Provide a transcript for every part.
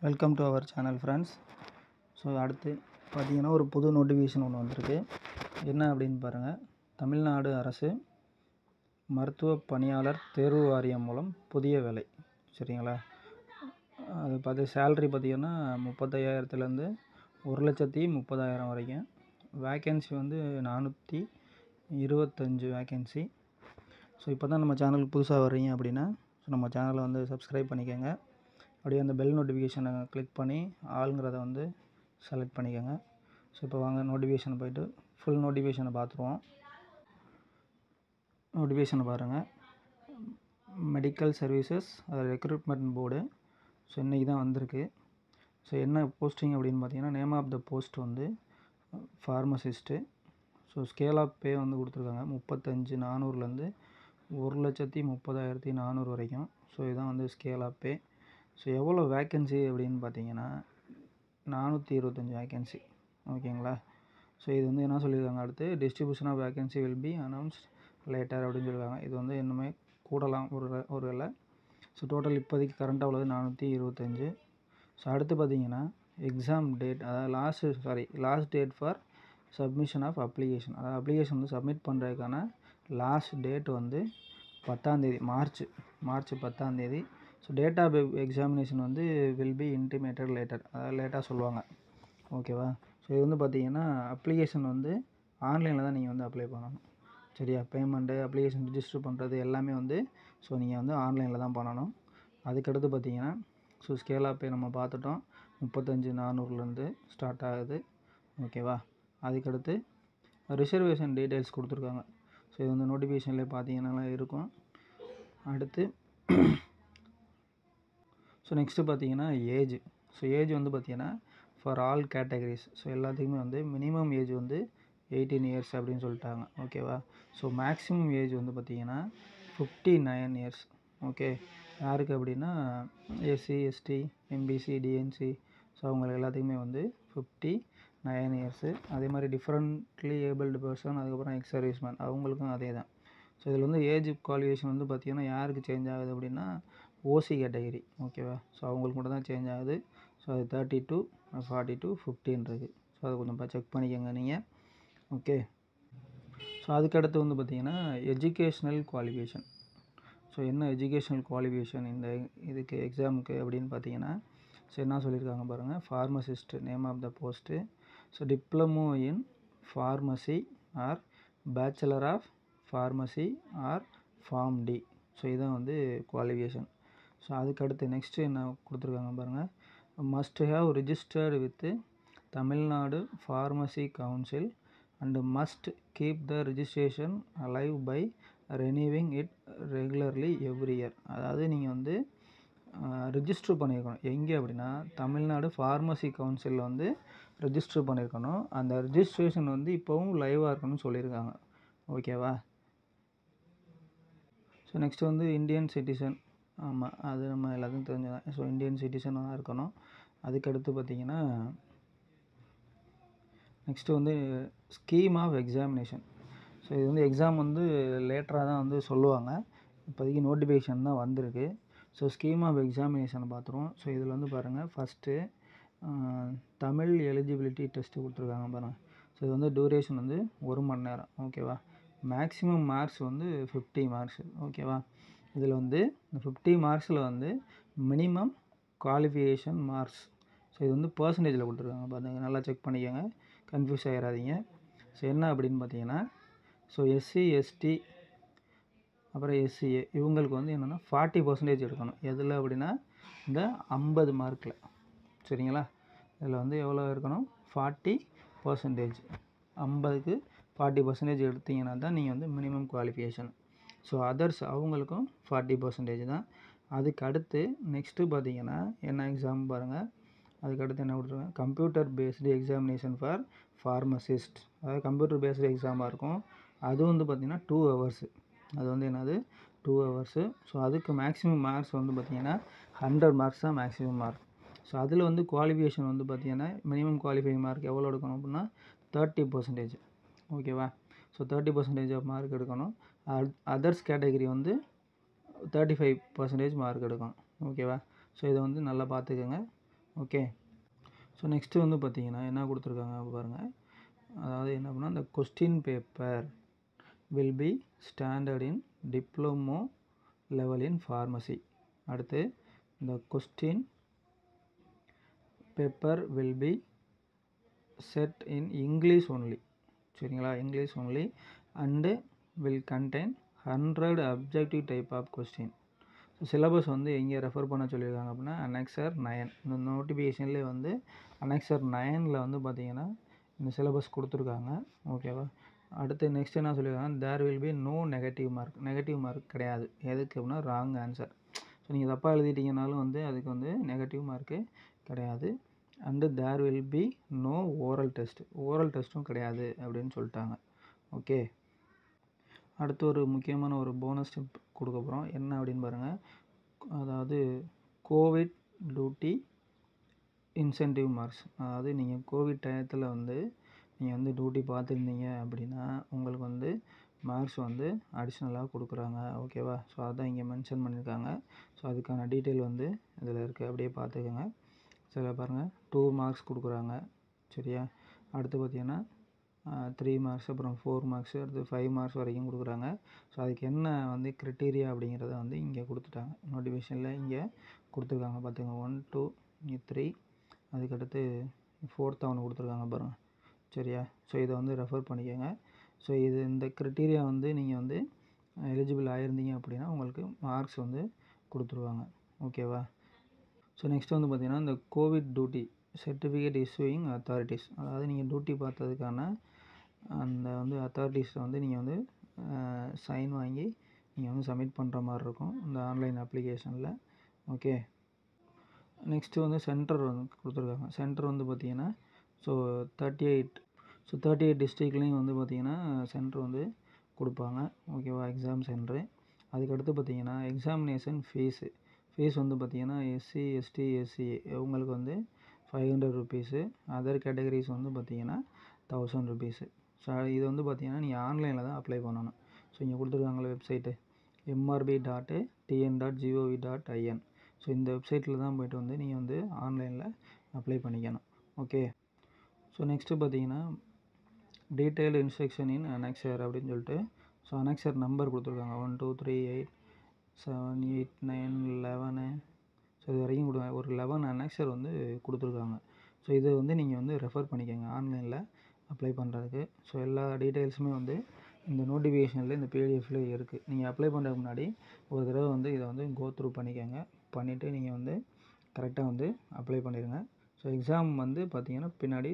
Welcome to our channel friends. So அடுத்து பார்த்திங்கன்னா ஒரு புது நோட்டிஃபிகேஷன் ஒன்று வந்திருக்கு. என்ன அப்படின்னு பாருங்கள், தமிழ்நாடு அரசு மருத்துவ பணியாளர் தேர்வு வாரியம் மூலம் புதிய வேலை. சரிங்களா? அது பார்த்து சேல்ரி பார்த்திங்கன்னா 35,000லேருந்து 1,30,000 வரைக்கும். வேக்கன்சி வந்து 425 வேக்கன்சி. ஸோ இப்போ தான் நம்ம சேனலுக்கு புதுசாக வர்றீங்க அப்படின்னா நம்ம சேனலை வந்து சப்ஸ்கிரைப் பண்ணிக்கோங்க. அப்படியே அந்த பெல் நோட்டிஃபிகேஷனை கிளிக் பண்ணி ஆளுங்கிறத வந்து செலக்ட் பண்ணிக்கோங்க. ஸோ இப்போ வாங்க நோட்டிஃபிகேஷனை போய்ட்டு ஃபுல் நோட்டிஃபிகேஷனை பார்த்துருவோம். நோட்டிஃபிகேஷனை பாருங்கள். Medical services recruitment board. So இன்றைக்கி தான் வந்திருக்கு. ஸோ என்ன போஸ்டிங் அப்படின்னு பார்த்தீங்கன்னா, நேம் ஆஃப் த போஸ்ட் வந்து pharmacist. So scale of pay வந்து கொடுத்துருக்காங்க 35,400லேருந்து 1,30,400 வரைக்கும். ஸோ இதுதான் வந்து ஸ்கேல் ஆஃப் பே. ஸோ எவ்வளோ வேக்கன்சி அப்படின்னு பார்த்தீங்கன்னா 425 வேக்கன்சி. ஓகேங்களா? ஸோ இது வந்து என்ன சொல்லியிருக்காங்க, அடுத்து distribution of vacancy will be announced later அப்படின்னு சொல்லியிருக்காங்க. இது வந்து இன்னுமே கூடலாம் ஒரு வேலை. ஸோ டோட்டல் இப்போதைக்கு கரண்ட்டாக உள்ளது 425. ஸோ அடுத்து பார்த்தீங்கன்னா எக்ஸாம் டேட், அதாவது last date for submission of application. அதாவது அப்ளிகேஷன் வந்து சப்மிட் பண்ணுறதுக்கான லாஸ்ட் டேட் வந்து 10ஆம் தேதி, மார்ச் 10ஆம் தேதி. ஸோ டேட் ஆஃப் எக்ஸாமினேஷன் வந்து வில் பி இன்டிமேட்டட் லேட்டர், அதாவது லேட்டாக சொல்லுவாங்க. ஓகேவா? ஸோ இது வந்து பார்த்திங்கன்னா அப்ளிகேஷன் வந்து ஆன்லைனில் தான் நீங்கள் வந்து அப்ளை பண்ணணும். சரியா? பேமெண்ட்டு, அப்ளிகேஷன் ரிஜிஸ்டர் பண்ணுறது எல்லாமே வந்து ஸோ நீங்கள் வந்து ஆன்லைனில் தான் பண்ணணும். அதுக்கடுத்து பார்த்திங்கன்னா ஸோ ஸ்கேல் ஆஃப் பே நம்ம பார்த்துட்டோம், 35,400லேருந்து ஸ்டார்ட் ஆகுது. ஓகேவா? அதுக்கடுத்து ரிசர்வேஷன் டீட்டெயில்ஸ் கொடுத்துருக்காங்க. ஸோ இது வந்து நோட்டிஃபிகேஷன்லேயே பார்த்தீங்கன்னா இருக்கும். அடுத்து ஸோ நெக்ஸ்ட்டு பார்த்தீங்கன்னா ஏஜ். ஸோ ஏஜ் வந்து பார்த்திங்கன்னா ஃபார் ஆல் கேட்டகரிஸ். ஸோ எல்லாத்துக்குமே வந்து மினிமம் ஏஜ் வந்து 18 இயர்ஸ் அப்படின்னு சொல்லிட்டாங்க. ஓகேவா? ஸோ மேக்ஸிமம் ஏஜ் வந்து பார்த்திங்கன்னா 59 இயர்ஸ். ஓகே, யாருக்கு அப்படின்னா SC, ST, MBC, DNC. So அவங்களுக்கு எல்லாத்துக்குமே வந்து 59 இயர்ஸு. அதே மாதிரி டிஃப்ரெண்ட்லி ஏபிள்டு பர்சன், அதுக்கப்புறம் எக்ஸ் சர்வீஸ்மேன், அவங்களுக்கும் அதே தான். ஸோ இதில் வந்து ஏஜ் குவாலிஃபிகேஷன் வந்து பார்த்திங்கன்னா யாருக்கு சேஞ்ச் ஆகுது அப்படின்னா ஓசி கேட்டகரி. ஓகேவா? ஸோ அவங்களுக்கு மட்டும் தான் சேஞ்ச் ஆகுது. ஸோ அது 32, 42, 15 இருக்குது. ஸோ அதை கொஞ்சம் செக் பண்ணிக்கோங்க நீங்கள். ஓகே. ஸோ அதுக்கடுத்து வந்து பார்த்திங்கன்னா எஜுகேஷ்னல் குவாலிஃபிகேஷன். ஸோ என்ன எஜுகேஷ்னல் குவாலிஃபிகேஷன் இந்த இதுக்கு எக்ஸாமுக்கு அப்படின்னு பார்த்தீங்கன்னா, ஸோ என்ன சொல்லியிருக்காங்க பாருங்கள். Pharmacist name of the post. So diploma in pharmacy or bachelor of pharmacy or pharm D. So இதுதான் வந்து குவாலிஃபிகேஷன். ஸோ அதுக்கடுத்து நெக்ஸ்ட்டு என்ன கொடுத்துருக்காங்க பாருங்கள். Must have registered with Tamil Nadu pharmacy council and must keep the registration alive by renewing it regularly every year. அதாவது நீங்கள் வந்து register பண்ணியிருக்கணும். எங்கே அப்படின்னா தமிழ்நாடு ஃபார்மசி கவுன்சிலில் வந்து ரிஜிஸ்டர் பண்ணியிருக்கணும். அந்த ரிஜிஸ்ட்ரேஷன் வந்து இப்போவும் லைவாக இருக்கணும்னு சொல்லியிருக்காங்க. ஓகேவா? ஸோ நெக்ஸ்ட்டு வந்து இந்தியன் சிட்டிசன். ஆமாம், அது நம்ம எல்லாத்துக்கும் தெரிஞ்சதான். ஸோ இந்தியன் சிட்டிசனாக இருக்கணும். அதுக்கடுத்து பார்த்திங்கன்னா நெக்ஸ்ட்டு வந்து ஸ்கீம் ஆஃப் எக்ஸாமினேஷன். ஸோ இது வந்து எக்ஸாம் வந்து லேட்டராக தான் வந்து சொல்லுவாங்க. இப்போதைக்கு நோட்டிஃபிகேஷன் தான் வந்திருக்கு. ஸோ ஸ்கீம் ஆஃப் எக்ஸாமினேஷனை பார்த்துருவோம். ஸோ இதில் வந்து பாருங்கள், ஃபஸ்ட்டு தமிழ் எலிஜிபிலிட்டி டெஸ்ட்டு கொடுத்துருக்காங்க பாருங்கள். ஸோ இது வந்து டூரேஷன் வந்து 1 மணி நேரம். ஓகேவா? மேக்ஸிமம் மார்க்ஸ் வந்து 50 மார்க்ஸ். ஓகேவா? இதில் வந்து இந்த 50 மார்க்ஸில் வந்து மினிமம் குவாலிஃபிகேஷன் மார்க்ஸ். ஸோ இது வந்து பர்சன்டேஜில் கொடுத்துருக்காங்க. பார்த்துங்க, நல்லா செக் பண்ணிக்கோங்க, கன்ஃபியூஸ் ஆகிடாதீங்க. ஸோ என்ன அப்படின்னு பார்த்தீங்கன்னா, ஸோ எஸ்சி, எஸ்டி, அப்புறம் எஸ்சிஏ இவங்களுக்கு வந்து என்னென்னா 40% எடுக்கணும். எதில் அப்படின்னா இந்த 50 மார்க்கில். சரிங்களா? இதில் வந்து எவ்வளோ இருக்கணும்? 40%. 50க்கு 40% எடுத்திங்கன்னா தான் நீங்கள் வந்து மினிமம் குவாலிஃபிகேஷன். ஸோ அதர்ஸ் அவங்களுக்கும் 40% தான். அதுக்கு அடுத்து நெக்ஸ்ட்டு பார்த்தீங்கன்னா என்ன எக்ஸாம் பாருங்கள். அதுக்கடுத்து என்ன கொடுத்துருக்காங்க, computer based examination for pharmacist. அதாவது கம்ப்யூட்டர் பேஸ்டு எக்ஸாமாக இருக்கும். அது வந்து பார்த்திங்கன்னா 2 ஹவர்ஸு. அது வந்து என்னது 2 ஹவர்ஸு. ஸோ அதுக்கு மேக்ஸிமம் மார்க்ஸ் வந்து பார்த்திங்கன்னா 100 மார்க்ஸ் தான் மேக்ஸிமம் மார்க். ஸோ அதில் வந்து குவாலிஃபிகேஷன் வந்து பார்த்திங்கன்னா மினிமம் குவாலிஃபைங் மார்க் எவ்வளோ எடுக்கணும் அப்படின்னா 30%. ஓகேவா? ஸோ 30% ஆஃப் மார்க் எடுக்கணும். அதர்ஸ் கேட்டகரி வந்து 35% மார்க் எடுக்கணும். ஓகேவா? ஸோ இதை வந்து நல்லா பார்த்துக்கோங்க. ஓகே. ஸோ நெக்ஸ்ட்டு வந்து பார்த்தீங்கன்னா என்ன கொடுத்துருக்காங்க பாருங்கள். அதாவது என்ன அப்படின்னா, இந்த question paper will be standard in diploma level in pharmacy. அடுத்து இந்த question paper will be set in English only. சரிங்களா, English only and will contain 100 objective type of question. Syllabus வந்து எங்கே ரெஃபர் பண்ண சொல்லியிருக்காங்க அப்படின்னா அனெக்சர் 9. இந்த நோட்டிஃபிகேஷன்லேயே வந்து அனெக்சர் 9ல் வந்து பார்த்தீங்கன்னா இந்த சிலபஸ் கொடுத்துருக்காங்க. ஓகேவா. அடுத்து நெக்ஸ்ட் என்ன சொல்லியிருக்காங்க, there will be no negative mark. Negative mark கிடையாது. எதுக்கு அப்படின்னா ராங் ஆன்சர். ஸோ நீங்கள் தப்பாக எழுதிட்டீங்கனாலும் வந்து அதுக்கு வந்து நெகட்டிவ் மார்க்கு கிடையாது. And there will be no oral test. Oral டெஸ்ட்டும் கிடையாது அப்படின்னு சொல்லிட்டாங்க. ஓகே. அடுத்து ஒரு முக்கியமான ஒரு போனஸ் டிப் கொடுக்க போகிறோம். என்ன அப்படின்னு பாருங்கள். அதாவது கோவிட் டியூட்டி இன்சென்டிவ் மார்க்ஸ். அதாவது நீங்கள் கோவிட் டயத்தில் வந்து நீங்கள் வந்து டியூட்டி பார்த்துருந்தீங்க அப்படின்னா உங்களுக்கு வந்து மார்க்ஸ் வந்து அடிஷ்னலாக கொடுக்குறாங்க. ஓகேவா. ஸோ அதான் இங்கே மென்ஷன் பண்ணியிருக்காங்க. ஸோ அதுக்கான டீட்டெயில் வந்து இதில் இருக்குது, அப்படியே பார்த்துக்கோங்க. சில பாருங்கள் 2 மார்க்ஸ் கொடுக்குறாங்க. சரியா. அடுத்து பார்த்தீங்கன்னா 3 மார்க்ஸ், அப்புறம் 4 மார்க்ஸ், அடுத்து 5 மார்க்ஸ் வரைக்கும் கொடுக்குறாங்க. ஸோ அதுக்கு என்ன வந்து க்ரிட்டீரியா அப்படிங்கிறத வந்து இங்கே கொடுத்துட்டாங்க. நோட்டிஃபிகேஷனில் இங்கே கொடுத்துருக்காங்க பார்த்துங்க. 1 2 3, அதுக்கடுத்து 4th ஒன்று கொடுத்துருக்காங்க பாருங்கள். சரியா. ஸோ இதை வந்து ரெஃபர் பண்ணிக்கோங்க. ஸோ இது இந்த க்ரிட்டீரியா வந்து நீங்கள் வந்து எலிஜிபிள் ஆகிருந்தீங்க அப்படின்னா உங்களுக்கு மார்க்ஸ் வந்து கொடுத்துருவாங்க. ஓகேவா. ஸோ நெக்ஸ்ட் வந்து பார்த்திங்கன்னா இந்த Covid duty certificate issuing authorities. அதாவது நீங்கள் டியூட்டி பார்த்ததுக்கான அந்த வந்து அத்தாரிட்டிஸை வந்து நீங்கள் வந்து சைன் வாங்கி நீங்கள் வந்து சப்மிட் பண்ணுற மாதிரி இருக்கும் இந்த ஆன்லைன் அப்ளிகேஷனில். ஓகே. நெக்ஸ்ட்டு வந்து சென்டர் வந்து கொடுத்துருக்காங்க. சென்டர் வந்து பார்த்திங்கன்னா ஸோ 38 டிஸ்ட்ரிக்ட்லேயும் வந்து பார்த்திங்கன்னா சென்டர் வந்து கொடுப்பாங்க. ஓகேவா. Exam centre. அதுக்கடுத்து பார்த்திங்கன்னா எக்ஸாமினேஷன் ஃபீஸ் வந்து பார்த்திங்கன்னா எஸ்சி எஸ்டி எஸ்சி இவங்களுக்கு வந்து 500 ருபீஸு. அதர் கேட்டகரிஸ் வந்து பார்த்திங்கன்னா 1000 ருபீஸு. ஸோ இது வந்து பார்த்திங்கன்னா நீங்கள் ஆன்லைனில் தான் அப்ளை பண்ணணும். ஸோ இங்கே கொடுத்துருக்காங்களே வெப்சைட்டு mrb.tn.gov.in. ஸோ இந்த வெப்சைட்டில் தான் போய்ட்டு வந்து நீங்கள் வந்து ஆன்லைனில் அப்ளை பண்ணிக்கணும். ஓகே. ஸோ நெக்ஸ்ட்டு பார்த்தீங்கன்னா டீட்டெயில்டு இன்ஸ்ட்ரக்ஷன் இன் அனெக்சர் அப்படின்னு சொல்லிட்டு ஸோ அனெக்சர் நம்பர் கொடுத்துருக்காங்க. 1 2 3 8 7 8 9 11. ஸோ இது வரைக்கும் ஒரு 11 அனெக்சர் வந்து கொடுத்துருக்காங்க. ஸோ இது வந்து நீங்கள் வந்து ரெஃபர் பண்ணிக்கோங்க ஆன்லைனில் அப்ளை பண்ணுறதுக்கு. ஸோ எல்லா டீட்டெயில்ஸுமே வந்து இந்த நோட்டிஃபிகேஷனில் இந்த பிடிஎஃப்ல இருக்குது. நீங்கள் அப்ளை பண்ணுறதுக்கு முன்னாடி ஒரு தடவை வந்து இதை வந்து கோ த்ரூ பண்ணிக்கோங்க. பண்ணிவிட்டு நீங்கள் வந்து கரெக்டாக வந்து அப்ளை பண்ணிடுங்க. ஸோ எக்ஸாம் வந்து பார்த்திங்கன்னா பின்னாடி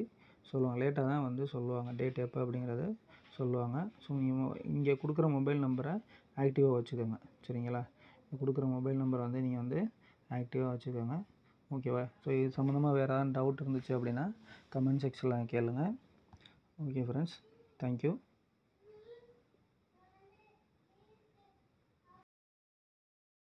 சொல்லுவாங்க, லேட்டாக தான் வந்து சொல்லுவாங்க டேட் எப்போ அப்படிங்கிறத சொல்லுவாங்க. ஸோ நீங்கள் இங்கே கொடுக்குற மொபைல் நம்பரை ஆக்டிவாக வச்சுக்கோங்க. சரிங்களா. கொடுக்குற மொபைல் நம்பர் வந்து நீங்கள் வந்து ஆக்டிவாக வச்சுக்கோங்க. ஓகேவா. ஸோ இது சம்மந்தமாக வேறு ஏதாவது டவுட் இருந்துச்சு அப்படின்னா கமெண்ட் செக்ஷனில் கேளுங்கள். Okay friends, thank you.